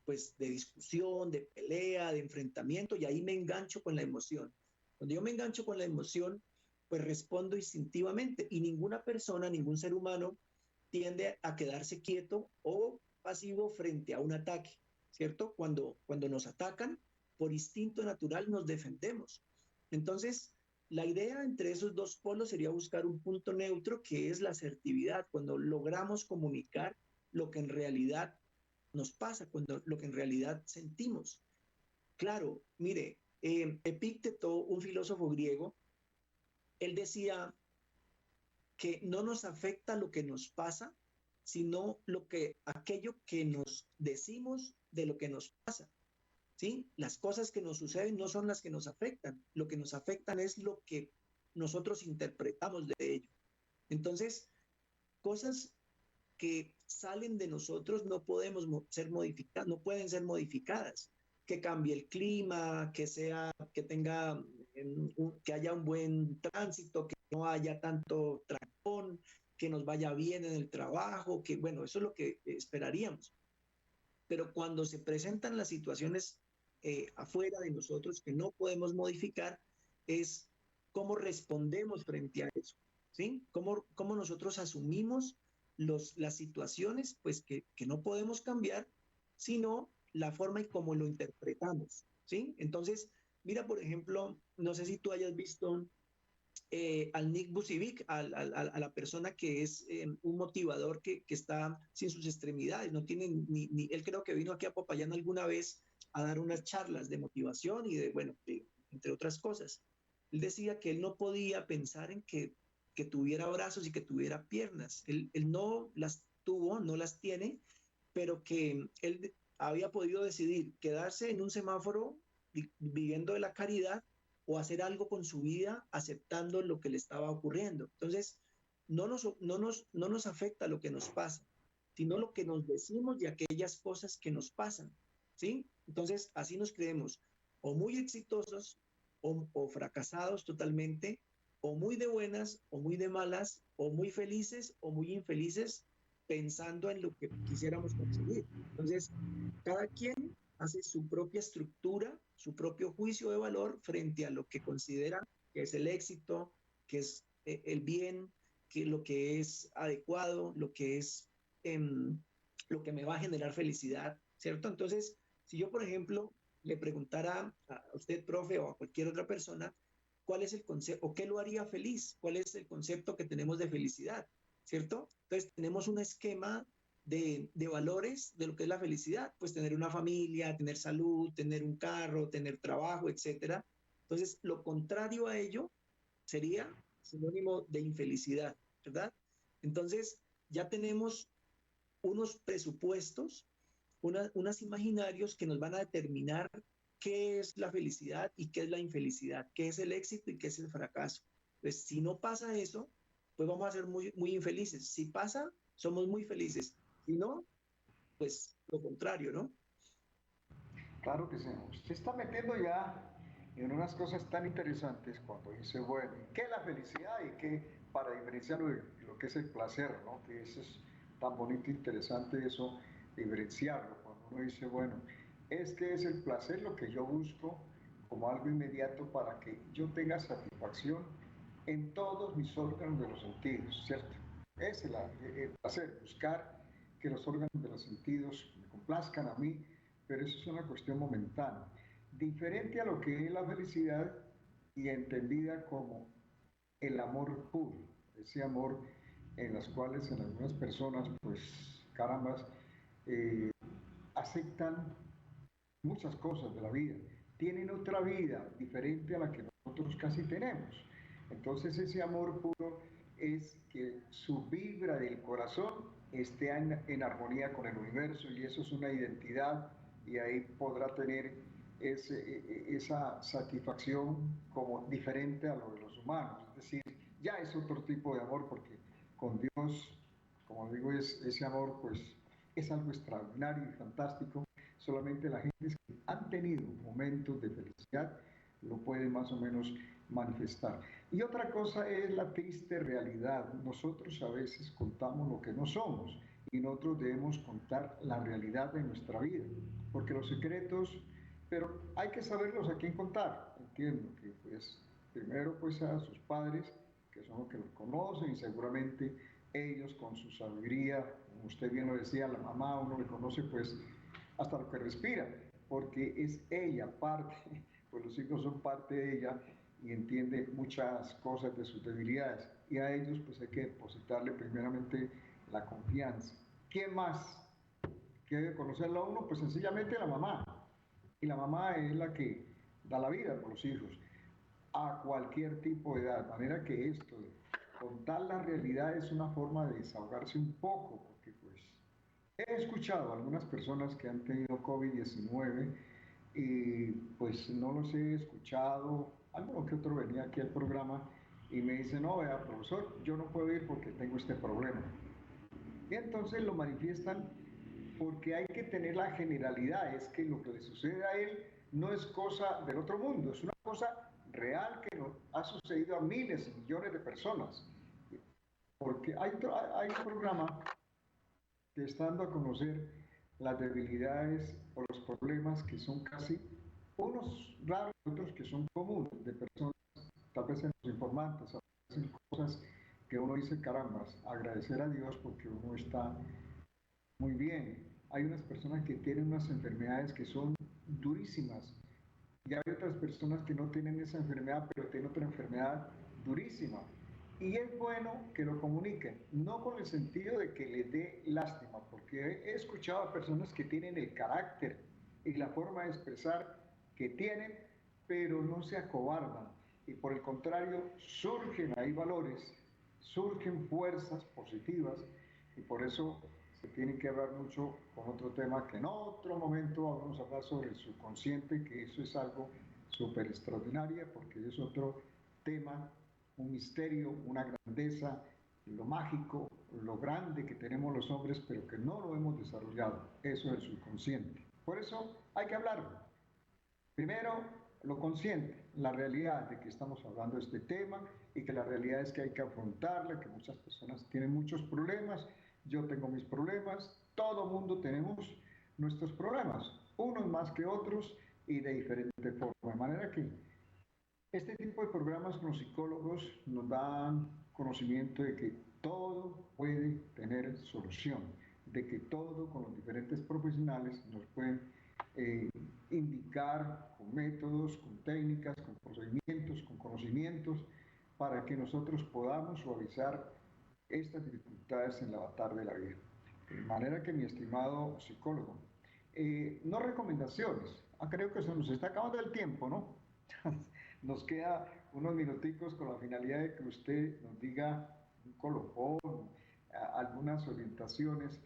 C: pues, de discusión, de pelea, de enfrentamiento, y ahí me engancho con la emoción. Cuando yo me engancho con la emoción, pues respondo instintivamente, y ninguna persona, ningún ser humano tiende a quedarse quieto o pasivo frente a un ataque, ¿cierto? Cuando nos atacan, por instinto natural nos defendemos. Entonces, la idea entre esos dos polos sería buscar un punto neutro, que es la asertividad, cuando logramos comunicar lo que en realidad nos pasa, cuando lo que en realidad sentimos. Claro, mire, Epícteto, un filósofo griego, él decía que no nos afecta lo que nos pasa, sino aquello que nos decimos de lo que nos pasa, ¿sí? Las cosas que nos suceden no son las que nos afectan, lo que nos afectan es lo que nosotros interpretamos de ello. Entonces, cosas que salen de nosotros no podemos ser modificadas, no pueden ser modificadas. Que cambie el clima, que haya un buen tránsito, que no haya tanto trancón, que nos vaya bien en el trabajo, que bueno, eso es lo que esperaríamos. Pero cuando se presentan las situaciones afuera de nosotros que no podemos modificar, es cómo respondemos frente a eso, ¿sí? Cómo nosotros asumimos las situaciones, pues que no podemos cambiar, sino la forma y cómo lo interpretamos, ¿sí? Entonces, mira, por ejemplo, no sé si tú hayas visto al Nick Vucevic, a la persona que es un motivador que está sin sus extremidades, no tiene él creo que vino aquí a Popayán alguna vez a dar unas charlas de motivación y bueno, entre otras cosas. Él decía que él no podía pensar en que tuviera brazos y que tuviera piernas. Él no las tuvo, no las tiene, pero que él había podido decidir quedarse en un semáforo viviendo de la caridad o hacer algo con su vida aceptando lo que le estaba ocurriendo. Entonces, no nos afecta lo que nos pasa, sino lo que nos decimos de aquellas cosas que nos pasan, ¿sí? Entonces, así nos creemos o muy exitosos o fracasados totalmente, o muy de buenas o muy de malas, o muy felices o muy infelices, pensando en lo que quisiéramos conseguir. Entonces, cada quien hace su propia estructura, su propio juicio de valor frente a lo que considera que es el éxito, que es el bien, que lo que es adecuado, lo que me va a generar felicidad, ¿cierto? Entonces, si yo, por ejemplo, le preguntara a usted, profe, o a cualquier otra persona, ¿cuál es el concepto o qué lo haría feliz? ¿Cuál es el concepto que tenemos de felicidad? ¿Cierto? Entonces, tenemos un esquema de valores de lo que es la felicidad, pues tener una familia, tener salud, tener un carro, tener trabajo, etcétera. Entonces, lo contrario a ello sería sinónimo de infelicidad, ¿verdad? Entonces, ya tenemos unos presupuestos, unas imaginarios que nos van a determinar qué es la felicidad y qué es la infelicidad, qué es el éxito y qué es el fracaso. Pues si no pasa eso, pues vamos a ser muy, muy infelices. Si pasa, somos muy felices. Si no, pues lo contrario, ¿no?
A: Claro que sí. Usted está metiendo ya en unas cosas tan interesantes cuando dice, bueno, ¿qué es la felicidad y qué, para diferenciarlo de lo que es el placer, ¿no? Que eso es tan bonito e interesante eso, diferenciarlo. Cuando uno dice, bueno, este es el placer, lo que yo busco como algo inmediato para que yo tenga satisfacción en todos mis órganos de los sentidos, ¿cierto? es el placer, buscar que los órganos de los sentidos me complazcan a mí, pero eso es una cuestión momentánea. Diferente a lo que es la felicidad y entendida como el amor puro, ese amor en las cuales en algunas personas, pues, carambas, eh, aceptan muchas cosas de la vida, tienen otra vida diferente a la que nosotros casi tenemos. Entonces ese amor puro es que su vibra del corazón esté en armonía con el universo y eso es una identidad y ahí podrá tener esa satisfacción como diferente a lo de los humanos. Es decir, ya es otro tipo de amor porque con Dios, como digo, ese amor pues es algo extraordinario y fantástico. Solamente la gente que han tenido momentos de felicidad lo puede más o menos manifestar. Y otra cosa es la triste realidad. Nosotros a veces contamos lo que no somos y nosotros debemos contar la realidad de nuestra vida, porque los secretos, pero hay que saberlos a quién contar. Entiendo que pues primero pues a sus padres, que son los que los conocen y seguramente ellos con su sabiduría, como usted bien lo decía, la mamá uno le conoce pues hasta lo que respira, porque es ella parte, pues los hijos son parte de ella y entiende muchas cosas de sus debilidades y a ellos pues hay que depositarle primeramente la confianza. ¿Quién más que debe conocerlo a uno? Pues sencillamente la mamá, y la mamá es la que da la vida por los hijos a cualquier tipo de edad, de manera que esto de contar la realidad es una forma de desahogarse un poco, porque pues he escuchado a algunas personas que han tenido COVID-19 y pues no los he escuchado, alguno que otro venía aquí al programa y me dice, no, vea, profesor, yo no puedo ir porque tengo este problema. Y entonces lo manifiestan porque hay que tener la generalidad, es que lo que le sucede a él no es cosa del otro mundo, es una cosa real que nos ha sucedido a miles y millones de personas. Porque hay un programa que está dando a conocer las debilidades o los problemas que son casi unos raros, otros que son comunes de personas, tal vez en los informantes, a veces en cosas que uno dice, carambas, agradecer a Dios porque uno está muy bien. Hay unas personas que tienen unas enfermedades que son durísimas y hay otras personas que no tienen esa enfermedad, pero tienen otra enfermedad durísima. Y es bueno que lo comuniquen, no con el sentido de que les dé lástima, porque he escuchado a personas que tienen el carácter y la forma de expresar que tienen, pero no se acobardan. Y por el contrario, surgen ahí valores, surgen fuerzas positivas, y por eso se tiene que hablar mucho con otro tema que en otro momento vamos a hablar sobre el subconsciente, que eso es algo súper extraordinario porque es otro tema, un misterio, una grandeza, lo mágico, lo grande que tenemos los hombres, pero que no lo hemos desarrollado. Eso es el subconsciente. Por eso hay que hablarlo. Primero, lo consciente, la realidad de que estamos hablando de este tema y que la realidad es que hay que afrontarla, que muchas personas tienen muchos problemas, yo tengo mis problemas, todo mundo tenemos nuestros problemas, unos más que otros y de diferente forma. De manera que este tipo de programas con los psicólogos nos dan conocimiento de que todo puede tener solución, de que todo con los diferentes profesionales nos pueden indicar con métodos, con técnicas, con procedimientos, con conocimientos, para que nosotros podamos suavizar estas dificultades en el avatar de la vida. De manera que mi estimado psicólogo, no recomendaciones, creo que se nos está acabando el tiempo, ¿no? Nos queda unos minuticos con la finalidad de que usted nos diga un colofón, algunas orientaciones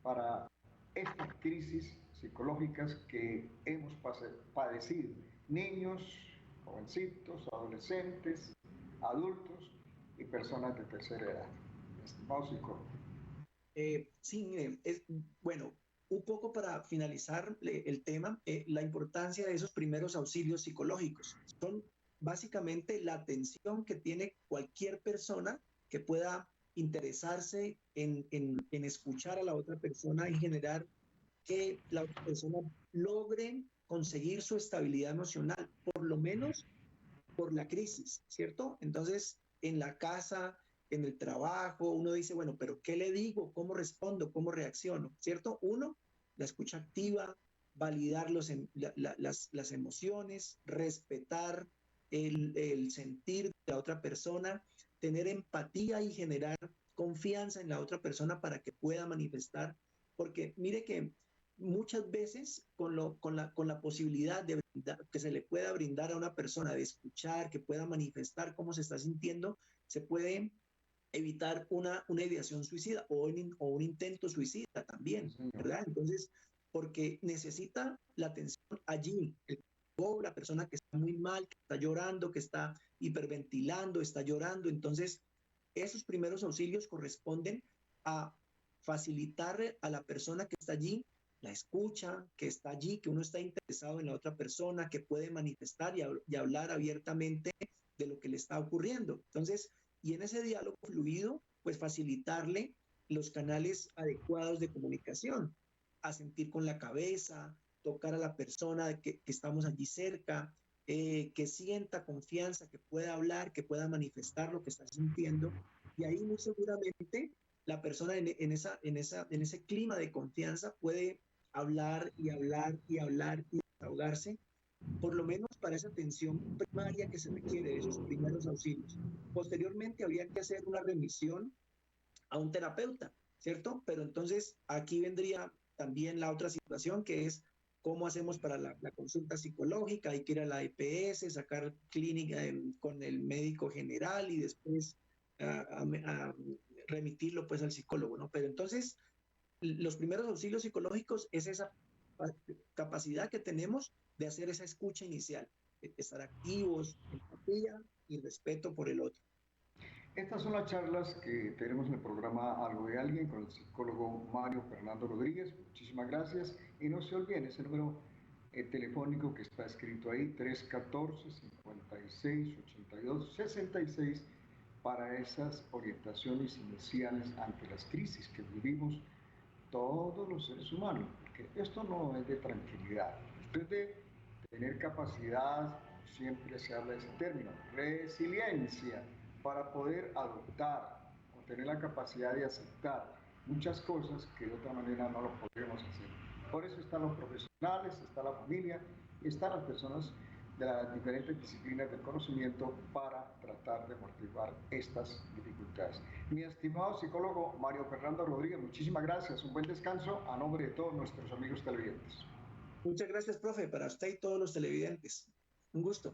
A: para estas crisis psicológicas que hemos padecido. Niños, jovencitos, adolescentes, adultos y personas de tercera edad. Estimado psicólogo.
C: Sí, bueno, un poco para finalizar el tema, la importancia de esos primeros auxilios psicológicos. Son básicamente la atención que tiene cualquier persona que pueda interesarse en escuchar a la otra persona y generar que la otra persona logre conseguir su estabilidad emocional, por lo menos por la crisis, ¿cierto? Entonces, en la casa, en el trabajo, uno dice, bueno, pero ¿qué le digo? ¿Cómo respondo? ¿Cómo reacciono? ¿Cierto? Uno, la escucha activa, validar las emociones, respetar el sentir de la otra persona, tener empatía y generar confianza en la otra persona para que pueda manifestar, porque mire que muchas veces con la posibilidad de que se le pueda brindar a una persona de escuchar, que pueda manifestar cómo se está sintiendo, se puede evitar una ideación suicida o un intento suicida también, ¿verdad? Entonces, porque necesita la atención allí, la persona que está muy mal, que está llorando, que está hiperventilando, está llorando. Entonces, esos primeros auxilios corresponden a facilitar a la persona que está allí la escucha, que está allí, que uno está interesado en la otra persona, que puede manifestar y hablar abiertamente de lo que le está ocurriendo. Entonces, y en ese diálogo fluido, pues facilitarle los canales adecuados de comunicación, asentir con la cabeza, tocar a la persona que estamos allí cerca, que sienta confianza, que pueda hablar, que pueda manifestar lo que está sintiendo. Y ahí muy seguramente la persona en ese clima de confianza puede hablar y hablar y hablar y desahogarse, por lo menos para esa atención primaria que se requiere, de esos primeros auxilios. Posteriormente habría que hacer una remisión a un terapeuta, ¿cierto? Pero entonces aquí vendría también la otra situación, que es cómo hacemos para la consulta psicológica. Hay que ir a la EPS, sacar clínica con el médico general y después a remitirlo pues al psicólogo, ¿no? Pero entonces los primeros auxilios psicológicos es esa capacidad que tenemos de hacer esa escucha inicial, de estar activos, empatía y respeto por el otro.
A: Estas son las charlas que tenemos en el programa Algo de Alguien con el psicólogo Mario Fernando Rodríguez. Muchísimas gracias. Y no se olviden ese número telefónico que está escrito ahí, 314-56-82-66, para esas orientaciones iniciales ante las crisis que vivimos todos los seres humanos. Porque esto no es de tranquilidad, esto es de tener capacidad, siempre se habla de ese término, resiliencia, para poder adoptar o tener la capacidad de aceptar muchas cosas que de otra manera no lo podríamos hacer. Por eso están los profesionales, está la familia y están las personas de las diferentes disciplinas del conocimiento para tratar de amortiguar estas dificultades. Mi estimado psicólogo Mario Fernando Rodríguez, muchísimas gracias, un buen descanso a nombre de todos nuestros amigos televidentes.
C: Muchas gracias, profe, para usted y todos los televidentes. Un gusto.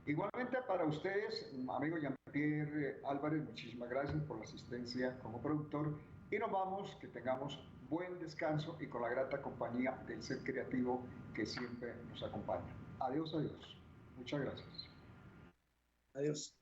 A: Igualmente para ustedes, amigo Jean-Pierre Álvarez, muchísimas gracias por la asistencia como productor y nos vamos, que tengamos buen descanso y con la grata compañía del ser creativo que siempre nos acompaña. Adiós, adiós. Muchas gracias.
C: Adiós.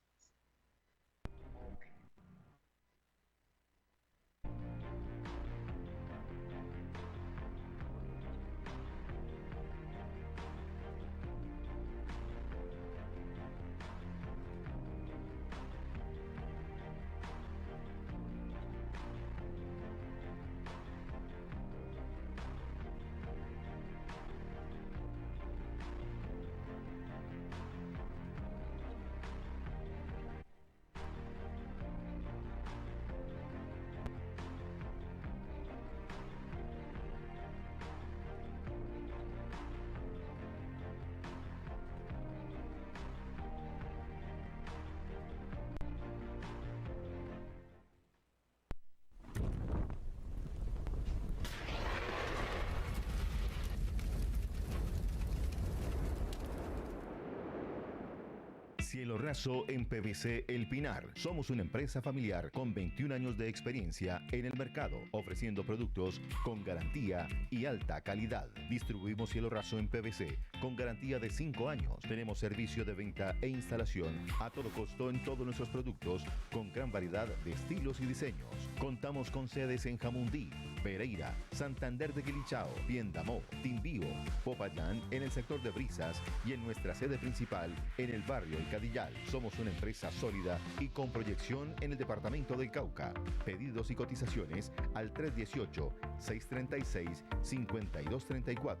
D: Cielo Raso en PVC El Pinar. Somos una empresa familiar con 21 años de experiencia en el mercado, ofreciendo productos con garantía y alta calidad. Distribuimos cielo raso en PVC con garantía de 5 años. Tenemos servicio de venta e instalación a todo costo en todos nuestros productos con gran variedad de estilos y diseños. Contamos con sedes en Jamundí, Pereira, Santander de Quilichao, Piendamó, Timbío, Popayán en el sector de Brisas y en nuestra sede principal en el barrio El Cadillal. Somos una empresa sólida y con proyección en el departamento del Cauca. Pedidos y cotizaciones al 318-636-5234.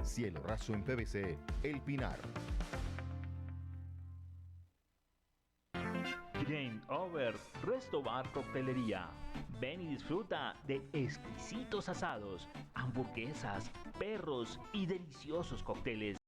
D: Cielo Raso en PVC El Pinar.
E: Game Over Resto Bar Coctelería. Ven y disfruta de exquisitos asados, hamburguesas, perros y deliciosos cócteles.